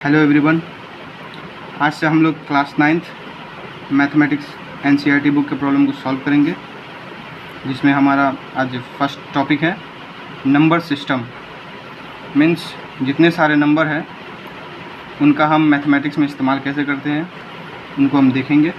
Hello everyone. आज से हम लोग class 9th mathematics NCERT book के प्रॉब्लम को सॉल्व करेंगे, जिसमें हमारा आज फर्स्ट टॉपिक है नंबर सिस्टम। मीन्स जितने सारे नंबर हैं उनका हम मैथमेटिक्स में इस्तेमाल कैसे करते हैं उनको हम देखेंगे।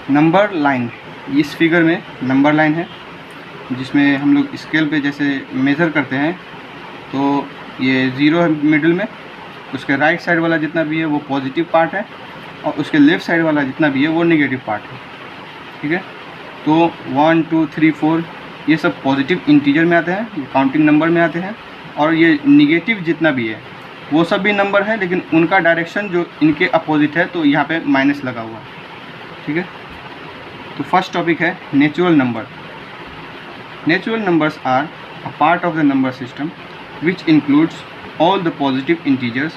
नंबर लाइन, इस फिगर में नंबर लाइन है जिसमें हम लोग स्केल पे जैसे मेज़र करते हैं तो ये ज़ीरो है मिडिल में, उसके राइट साइड वाला जितना भी है वो पॉजिटिव पार्ट है और उसके लेफ़्ट साइड वाला जितना भी है वो नेगेटिव पार्ट है। ठीक है, तो 1 2 3 4 ये सब पॉजिटिव इंटीजर में आते हैं, ये काउंटिंग नंबर में आते हैं, और ये निगेटिव जितना भी है वो सब भी नंबर है लेकिन उनका डायरेक्शन जो इनके अपोजिट है, तो यहाँ पे माइनस लगा हुआ है। ठीक है, तो फर्स्ट टॉपिक है natural number. Natural numbers are a part of the number system which includes all the positive integers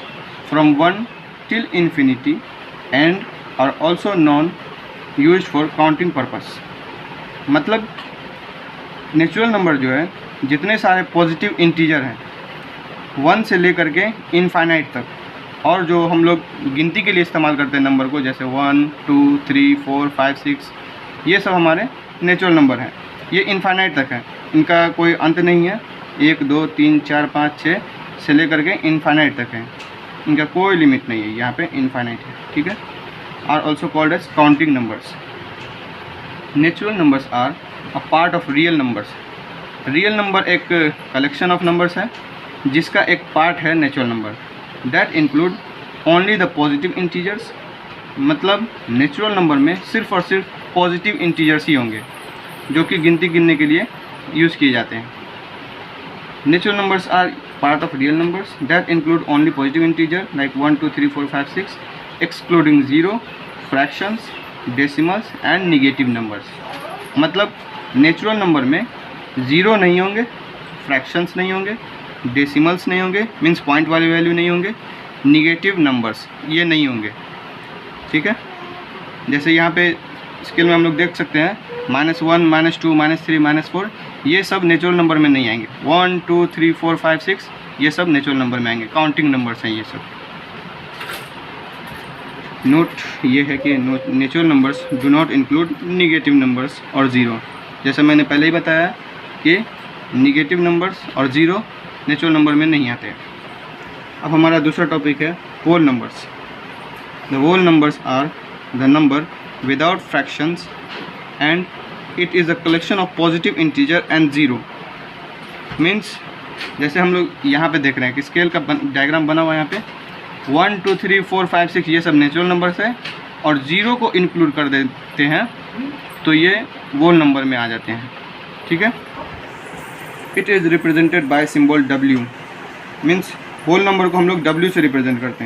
from 1 till infinity and are also known used for counting purpose। मतलब natural number जो है जितने सारे positive integer हैं 1 से लेकर के infinite तक, और जो हम लोग गिनती के लिए इस्तेमाल करते हैं नंबर को, जैसे 1 2 3 4 5 6, ये सब हमारे नेचुरल नंबर हैं। ये इनफाइनाइट तक है, इनका कोई अंत नहीं है। 1 2 3 4 5 6 से लेकर के इनफाइनाइट तक है, इनका कोई लिमिट नहीं है, यहाँ पे इनफाइनाइट है। ठीक है, are also called as counting numbers. Natural numbers are a part of real numbers. Real number एक कलेक्शन ऑफ नंबर्स है जिसका एक पार्ट है natural number. That include only the positive integers. मतलब नेचुरल नंबर में सिर्फ और सिर्फ पॉजिटिव इंटीजर्स ही होंगे जो कि गिनती गिनने के लिए यूज़ किए जाते हैं। Natural numbers are part of real numbers that include only positive integer like 1 2 3 4 5 6, excluding zero, fractions, decimals and negative numbers। मतलब नेचुरल नंबर में ज़ीरो नहीं होंगे, फ्रैक्शंस नहीं होंगे, डेसिमल्स नहीं होंगे, मीन्स पॉइंट वाले वैल्यू नहीं होंगे, निगेटिव नंबर्स ये नहीं होंगे। ठीक है, जैसे यहाँ पे स्केल में हम लोग देख सकते हैं -1 -2 -3 -4, ये सब नेचुरल नंबर में नहीं आएंगे। 1 2 3 4 5 6 ये सब नेचुरल नंबर में आएंगे, काउंटिंग नंबर्स हैं ये सब। नोट ये है कि natural numbers do not include negative numbers और ज़ीरो। जैसे मैंने पहले ही बताया कि निगेटिव नंबर्स और ज़ीरो नेचुरल नंबर में नहीं आते। अब हमारा दूसरा टॉपिक है whole numbers. The whole numbers are the number without fractions and it is a collection of positive integer and zero। Means जैसे हम लोग यहाँ पे देख रहे हैं कि स्केल का डायग्राम बना हुआ है, यहाँ पे 1 2 3 4 5 6 ये सब नेचुरल नंबर्स है और ज़ीरो को इंक्लूड कर देते हैं तो ये होल नंबर में आ जाते हैं। ठीक है, it is represented by symbol W। Means whole number को हम लोग W से रिप्रेजेंट करते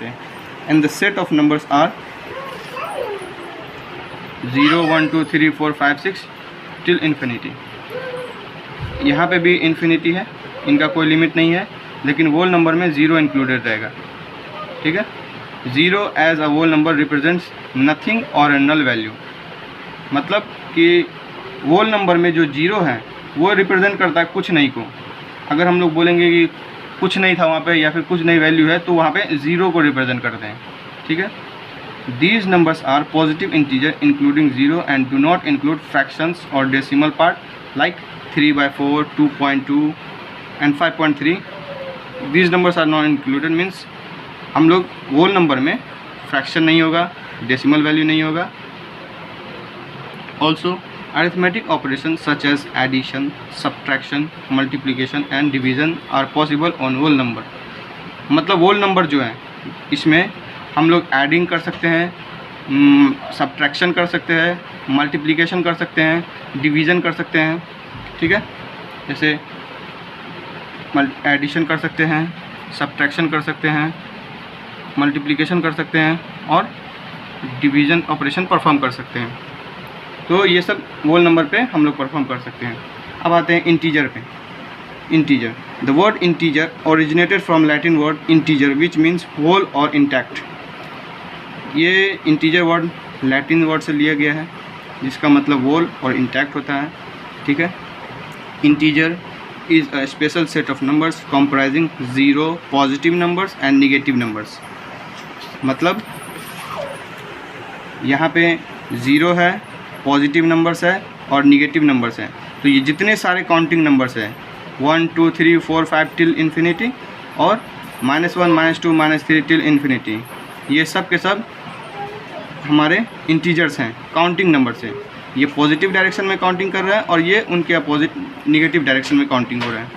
हैं, and the set of numbers are 0 1 2 3 4 5 6 till infinity. यहाँ पे भी इन्फिनिटी है, इनका कोई लिमिट नहीं है, लेकिन होल नंबर में ज़ीरो इंक्लूडेड रहेगा। ठीक है, zero as a whole number represents nothing और ए नल वैल्यू। मतलब कि होल नंबर में जो ज़ीरो है वो रिप्रेजेंट करता है कुछ नहीं को। अगर हम लोग बोलेंगे कि कुछ नहीं था वहाँ पे या फिर कुछ नहीं वैल्यू है, तो वहाँ पे ज़ीरो को रिप्रेजेंट करते हैं। ठीक है, These numbers are positive integer including 0 and do not include fractions or decimal part like 3/4, 2.2 and 5.3। These numbers are not included means हम लोग होल नंबर में फ्रैक्शन नहीं होगा, डेसिमल वैल्यू नहीं होगा। Also arithmetic operations such as addition, subtraction, multiplication and division are possible on whole number। मतलब whole number जो है इसमें हम लोग एडिंग कर सकते हैं, सब्ट्रैक्शन कर सकते हैं, मल्टीप्लिकेशन कर सकते हैं, डिवीज़न कर सकते हैं। ठीक है, जैसे एडिशन कर सकते हैं, सब्ट्रैक्शन कर सकते हैं, मल्टीप्लिकेशन कर सकते हैं और डिवीज़न ऑपरेशन परफॉर्म कर सकते हैं। तो ये सब होल नंबर पे हम लोग परफॉर्म कर सकते हैं। अब आते हैं इंटीजर पे। Integer, the word integer originated from Latin word integer which means whole और इंटैक्ट। ये इंटीजर वर्ड लैटिन वर्ड से लिया गया है जिसका मतलब होल और इंटैक्ट होता है। ठीक है, integer is a special set of numbers comprising 0 positive numbers and negative numbers। मतलब यहाँ पे 0 है, पॉजिटिव नंबर्स है और निगेटिव नंबर्स हैं। तो ये जितने सारे काउंटिंग नंबर्स हैं 1 2 3 4 5 टिल इन्फिनिटी और -1 -2 -3 टिल इन्फिनिटी, ये सब के सब हमारे इंटीजर्स हैं, काउंटिंग नंबर्स हैं। ये पॉजिटिव डायरेक्शन में काउंटिंग कर रहा है और ये उनके अपोजिट निगेटिव डायरेक्शन में काउंटिंग हो रहा है,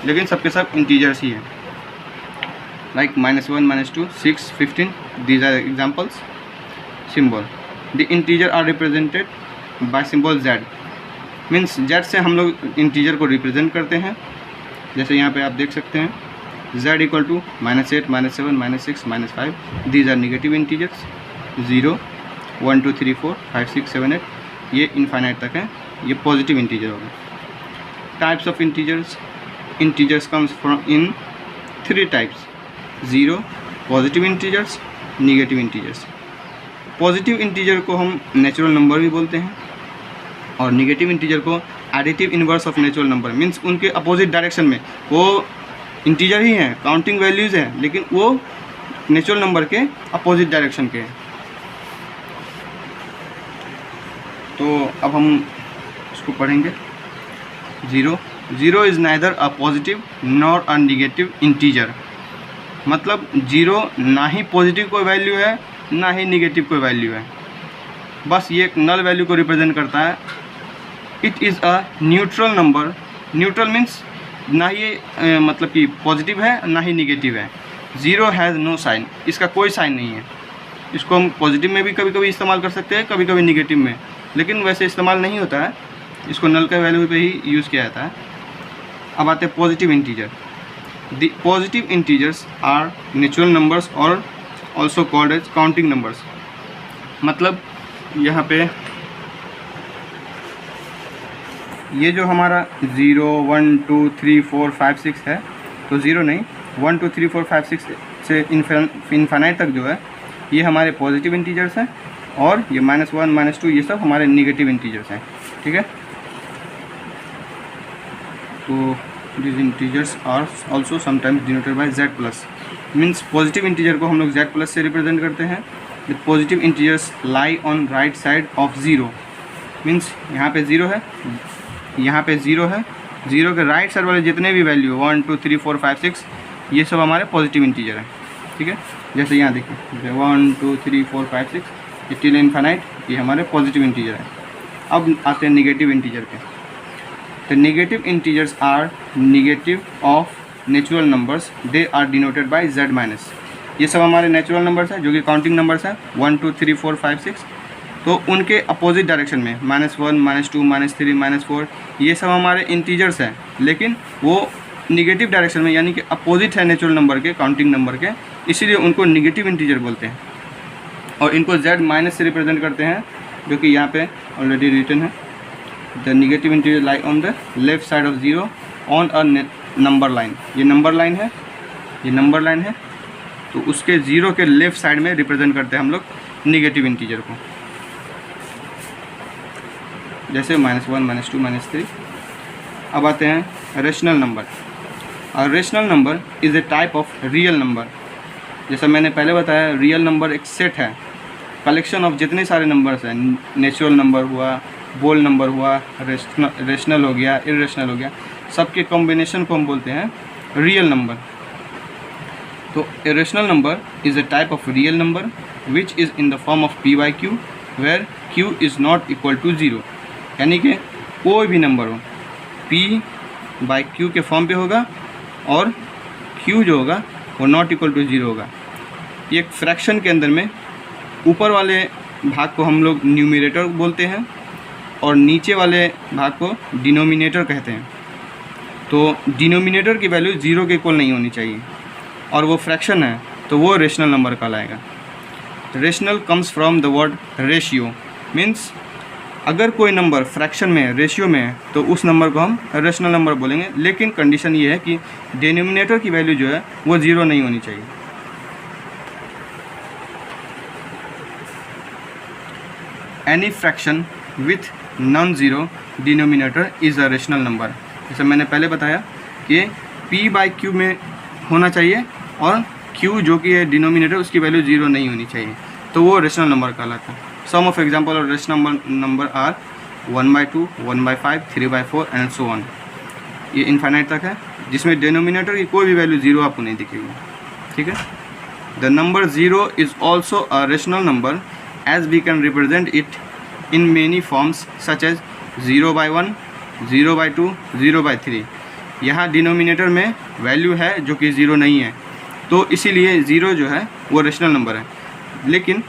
लेकिन सबके सब इंटीजर्स ही हैं। Like -1 -2 6 15, these are examples. Symbol, the integer are represented by symbol z, means z से हम लोग इंटीजर को रिप्रेजेंट करते हैं। जैसे यहाँ पे आप देख सकते हैं z equal to -8 -7 -6 -5, these are negative integers. 0 1 2 3 4 5 6 7 8, ये इनफाइनाइट तक है, ये पॉजिटिव इंटीजर होगा। Types of integers, integers comes from in 3 types: 0 positive integers, negative integers. Positive integer को हम नेचुरल नंबर भी बोलते हैं और निगेटिव इंटीजर को additive inverse of natural number, means उनके अपोजिट डायरेक्शन में वो इंटीजर ही हैं, काउंटिंग वैल्यूज़ हैं, लेकिन वो नेचुरल नंबर के अपोजिट डायरेक्शन के हैं। तो अब हम इसको पढ़ेंगे। 0 is neither a positive nor a negative integer, मतलब 0 ना ही पॉजिटिव कोई वैल्यू है ना ही निगेटिव कोई वैल्यू है, बस ये एक नल वैल्यू को रिप्रेजेंट करता है। It is a neutral number, neutral means ना ही मतलब कि पॉजिटिव है ना ही निगेटिव है। 0 हैज़ नो साइन, इसका कोई साइन नहीं है। इसको हम पॉजिटिव में भी कभी कभी इस्तेमाल कर सकते हैं, कभी कभी निगेटिव में, लेकिन वैसे इस्तेमाल नहीं होता है, इसको नल का वैल्यू पे ही यूज़ किया जाता है। अब आते हैं positive integer. The positive integers are natural numbers और also called as counting numbers. मतलब यहाँ पे ये जो हमारा 0 1 2 3 4 5 6 है, तो 0 नहीं 1 2 3 4 5 6 से इन्फाइनाइट तक जो है ये हमारे पॉजिटिव इंटीजर्स हैं और ये -1 -2 ये सब हमारे निगेटिव इंटीजर्स हैं। ठीक है, तो these integers are also sometimes denoted by z+, means positive integer को हम लोग z+ से रिप्रेजेंट करते हैं। The positive integers lie on right side of 0, means यहाँ पे 0 है, यहाँ पे 0 है, 0 के राइट साइड वाले जितने भी वैल्यू 1 2 3 4 5 6 ये सब हमारे पॉजिटिव इंटीजर हैं। ठीक है, जैसे यहाँ देखिए 1 2 3 4 5 6 ये टिल इनफाइनाइट, ये हमारे पॉजिटिव इंटीजर हैं। अब आते हैं निगेटिव इंटीजर पे। The negative integers are negative of natural numbers, they are denoted by z-। ये सब हमारे नेचुरल नंबर्स हैं जो कि काउंटिंग नंबर्स हैं 1 2 3 4 5 6, तो उनके अपोजिट डायरेक्शन में -1 -2 -3 -4 ये सब हमारे इंटीजर्स हैं, लेकिन वो निगेटिव डायरेक्शन में यानी कि अपोजिट है नेचुरल नंबर के, काउंटिंग नंबर के, इसीलिए उनको निगेटिव इंटीजर बोलते हैं। और इनको z- से रिप्रेजेंट करते हैं, जो कि यहाँ पे ऑलरेडी रिटन है। The negative integer lie on the left side of 0 on a number line। ये नंबर लाइन है, ये नंबर लाइन है, तो उसके 0 के लेफ्ट साइड में रिप्रेजेंट करते हैं हम लोग निगेटिव इंटीजर को, जैसे -1 -2 -3। अब आते हैं रेशनल नंबर। और rational number is a type of real number. जैसा मैंने पहले बताया, रियल नंबर एक सेट है, कलेक्शन ऑफ जितने सारे नंबर्स हैं, नेचुरल नंबर हुआ, बोल नंबर हुआ, रेशनल हो गया, इरेशनल हो गया, सबके कॉम्बिनेशन को हम बोलते हैं रियल नंबर। तो irrational number is a type of real number which is in the form of p/q where q is not equal to 0, यानी कि कोई भी नंबर हो p/q के फॉर्म पे होगा और q जो होगा वो नॉट इक्वल टू 0 होगा। ये एक फ्रैक्शन के अंदर में ऊपर वाले भाग को हम लोग न्यूमरेटर बोलते हैं और नीचे वाले भाग को डिनोमिनेटर कहते हैं। तो डिनोमिनेटर की वैल्यू 0 के इक्वल नहीं होनी चाहिए और वो फ्रैक्शन है, तो वो रेशनल नंबर कहलाएगा। Rational comes from the word ratio, means अगर कोई नंबर फ्रैक्शन में है, रेशियो में है, तो उस नंबर को हम रेशनल नंबर बोलेंगे, लेकिन कंडीशन ये है कि डिनोमिनेटर की वैल्यू जो है वो 0 नहीं होनी चाहिए। Any fraction with non zero denominator is a rational number. जैसे मैंने पहले बताया कि p/q में होना चाहिए और q जो कि है डिनोमिनेटर उसकी वैल्यू 0 नहीं होनी चाहिए, तो वो रेशनल नंबर कहलाता है। Some of example of rational number are 1/2, 1/5, 3/4 and so on. ये इनफाइनाइट तक है, जिसमें डिनोमिनेटर की कोई भी वैल्यू 0 आपको नहीं दिखेगी, ठीक है। The number 0 is also a rational number as we can represent it in many forms such as 0/1, 0/2, 0/3। यहाँ डिनोमिनेटर में वैल्यू है जो कि 0 नहीं है, तो इसीलिए 0 जो है वो रेशनल नंबर है। लेकिन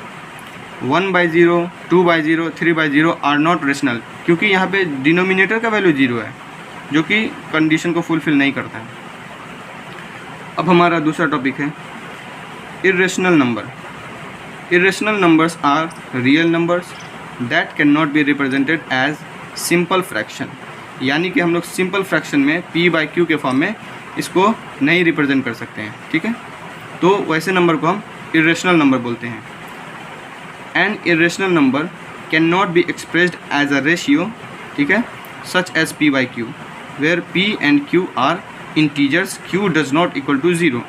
1/0, 2/0, 3/0 आर नॉट रेशनल, क्योंकि यहाँ पे डिनोमिनेटर का वैल्यू 0 है जो कि कंडीशन को फुलफिल नहीं करता है। अब हमारा दूसरा टॉपिक है irrational number. Irrational numbers are real numbers that can not be represented as simple fraction, यानी कि हम लोग सिंपल फ्रैक्शन में p/q के फॉर्म में इसको नहीं रिप्रेजेंट कर सकते हैं, ठीक है। तो वैसे नंबर को हम इर्रेशनल नंबर बोलते हैं। An irrational number can not be expressed as a ratio, ठीक है, such as p/q where p and q are integers, q does not equal to 0,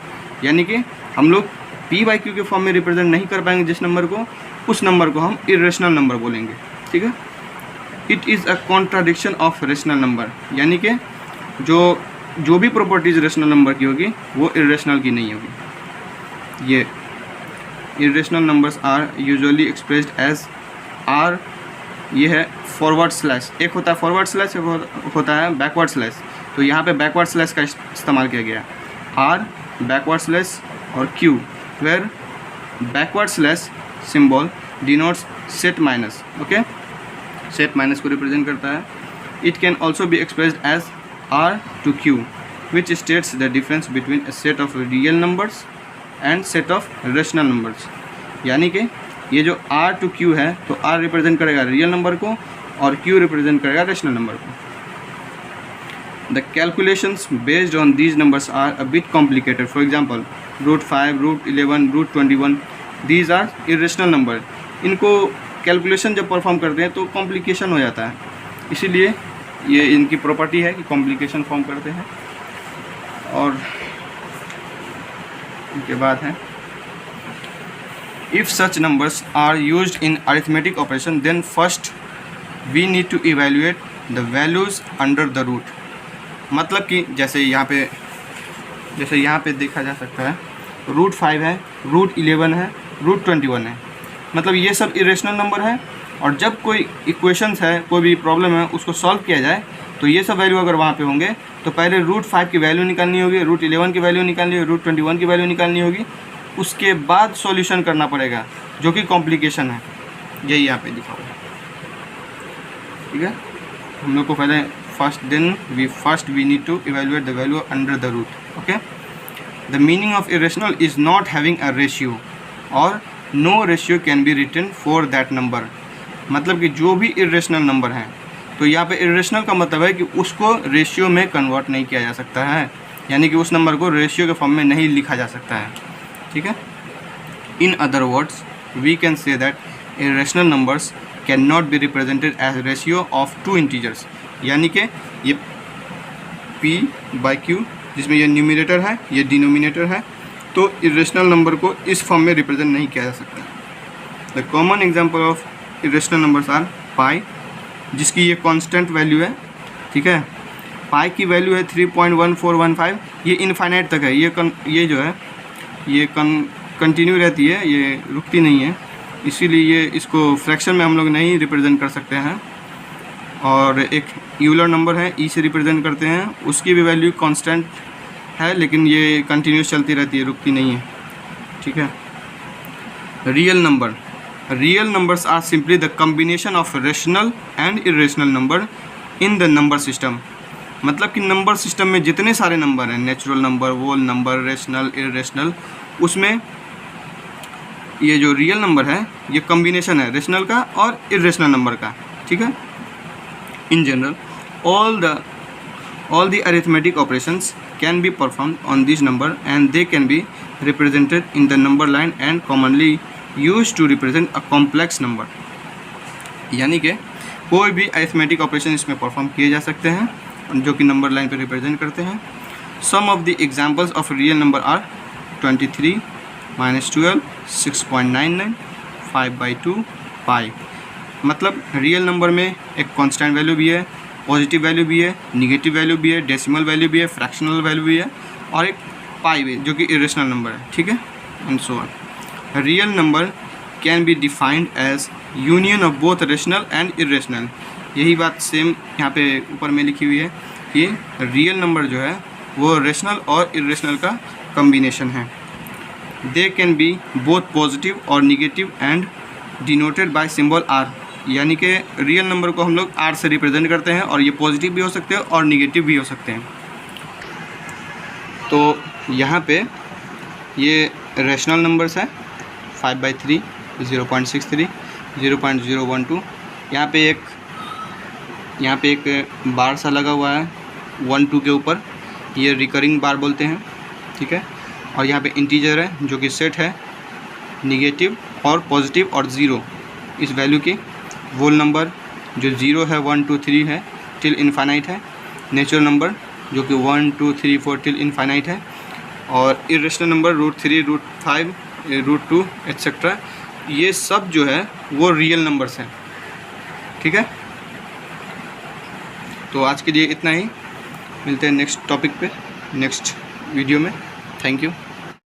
यानी कि हम लोग p/q के फॉर्म में रिप्रेजेंट नहीं कर पाएंगे जिस नंबर को, उस नंबर को हम इर्रेशनल नंबर बोलेंगे, ठीक है। It is a contradiction of rational number, यानी कि जो भी प्रॉपर्टीज रेशनल नंबर की होगी वो इर्रेशनल की नहीं होगी। ये irrational numbers are usually expressed as R, ये है फॉरवर्ड स्लैश, एक होता है फॉरवर्ड स्लैश, एक होता है बैकवर्ड स्लैश। तो यहाँ पे बैकवर्ड स्लैश का इस्तेमाल किया गया, आर बैकवर्ड स्लैश और Q, where backward slash symbol denotes set minus, okay, set minus को रिप्रेजेंट करता है। It can also be expressed as R to Q which states the difference between a set of real numbers and set of rational numbers, यानी कि ये जो R to Q है तो R represent करेगा रियल नंबर को और Q represent करेगा रेशनल नंबर को। The calculations based on these numbers are a bit complicated, for example √5, √11, √21, these are irrational number. इनको कैलकुलेशन जब परफॉर्म करते हैं तो कॉम्प्लिकेशन हो जाता है, इसीलिए ये इनकी प्रॉपर्टी है कि कॉम्प्लिकेशन फॉर्म करते हैं। और इनके बाद है if such numbers are used in arithmetic operation then first we need to evaluate the values under the root. मतलब कि जैसे यहाँ पे देखा जा सकता है √5 है, √11 है, √21 है, मतलब ये सब इरेशनल नंबर है। और जब कोई इक्वेशंस है, कोई भी प्रॉब्लम है, उसको सॉल्व किया जाए तो ये सब वैल्यू अगर वहाँ पे होंगे तो पहले √5 की वैल्यू निकालनी होगी, √11 की वैल्यू निकालनी होगी, √21 की वैल्यू निकालनी होगी, उसके बाद सॉल्यूशन करना पड़ेगा, जो कि कॉम्प्लिकेशन है। यही यहाँ पे दिखा हुआ है, ठीक है। हम लोग को पहले first we need to evaluate the value under the root, okay. The meaning of irrational is not having a ratio or no ratio can be written for that number. मतलब कि जो भी इरेशनल नंबर है, तो यहाँ पे irrational का मतलब है कि उसको रेशियो में कन्वर्ट नहीं किया जा सकता है, यानी कि उस नंबर को रेशियो के फॉर्म में नहीं लिखा जा सकता है, ठीक है। In other words we can say that irrational numbers can not be represented as ratio of two integers, यानी कि ये p/q जिसमें ये न्यूमरेटर है, ये डिनोमिनेटर है, तो इरेशनल नंबर को इस फॉर्म में रिप्रेजेंट नहीं किया जा सकता। The common example of irrational numbers are pi, जिसकी ये कांस्टेंट वैल्यू है, ठीक है। पाई की वैल्यू है 3.1415, ये इनफाइनाइट तक है, ये जो है ये कंटिन्यू रहती है, ये रुकती नहीं है, इसीलिए ये इसको फ्रैक्शन में हम लोग नहीं रिप्रेजेंट कर सकते हैं। और एक यूलर नंबर है, ई से रिप्रेजेंट करते हैं, उसकी भी वैल्यू कांस्टेंट है, लेकिन ये कंटिन्यूस चलती रहती है, रुकती नहीं है, ठीक है। Real numbers are simply the combination of rational and irrational number in the number system. मतलब कि नंबर सिस्टम में जितने सारे नंबर हैं, natural number, whole number, rational, irrational, उसमें ये जो रियल नंबर है ये कॉम्बिनेशन है रेशनल का और इरेशनल नंबर का, ठीक है। In general all the arithmetic operations can be performed on this number and they can be represented in the number line and commonly used to represent a complex number। यानी कि कोई भी arithmetic operation इसमें perform किए जा सकते हैं जो कि नंबर लाइन पे रिप्रेजेंट करते हैं। Some of the examples of real number are 23 -12 6.99 5/2 pi. मतलब रियल नंबर में एक कांस्टेंट वैल्यू भी है, पॉजिटिव वैल्यू भी है, निगेटिव वैल्यू भी है, डेसिमल वैल्यू भी है, फ्रैक्शनल वैल्यू भी है और एक पाई भी जो कि इरेशनल नंबर है, ठीक है, and so on. Real number can be defined as union of both rational and irrational. यही बात सेम यहाँ पे ऊपर में लिखी हुई है कि रियल नंबर जो है वो रेशनल और इरेशनल का कम्बिनेशन है। They can be both positive और negative and denoted by symbol R. यानी कि रियल नंबर को हम लोग आर से रिप्रेजेंट करते हैं और ये पॉजिटिव भी हो सकते हैं और निगेटिव भी हो सकते हैं। तो यहाँ पे ये रेशनल नंबर्स हैं 5/3, 0.63, 0.012। यहाँ पे एक बार सा लगा हुआ है 1 2 के ऊपर, ये रिकरिंग बार बोलते हैं, ठीक है। और यहाँ पे इंटीजर है जो कि सेट है निगेटिव और पॉजिटिव और ज़ीरो इस वैल्यू की। होल नंबर जो 0 है 1 2 3 है टिल इनफाइनाइट है। नेचुरल नंबर जो कि 1 2 3 4 टिल इनफाइनाइट है। और इरेशनल नंबर √3 √5 √2 एट्सेट्रा, ये सब जो है वो रियल नंबर्स हैं, ठीक है। तो आज के लिए इतना ही, मिलते हैं नेक्स्ट टॉपिक पे नेक्स्ट वीडियो में। Thank you.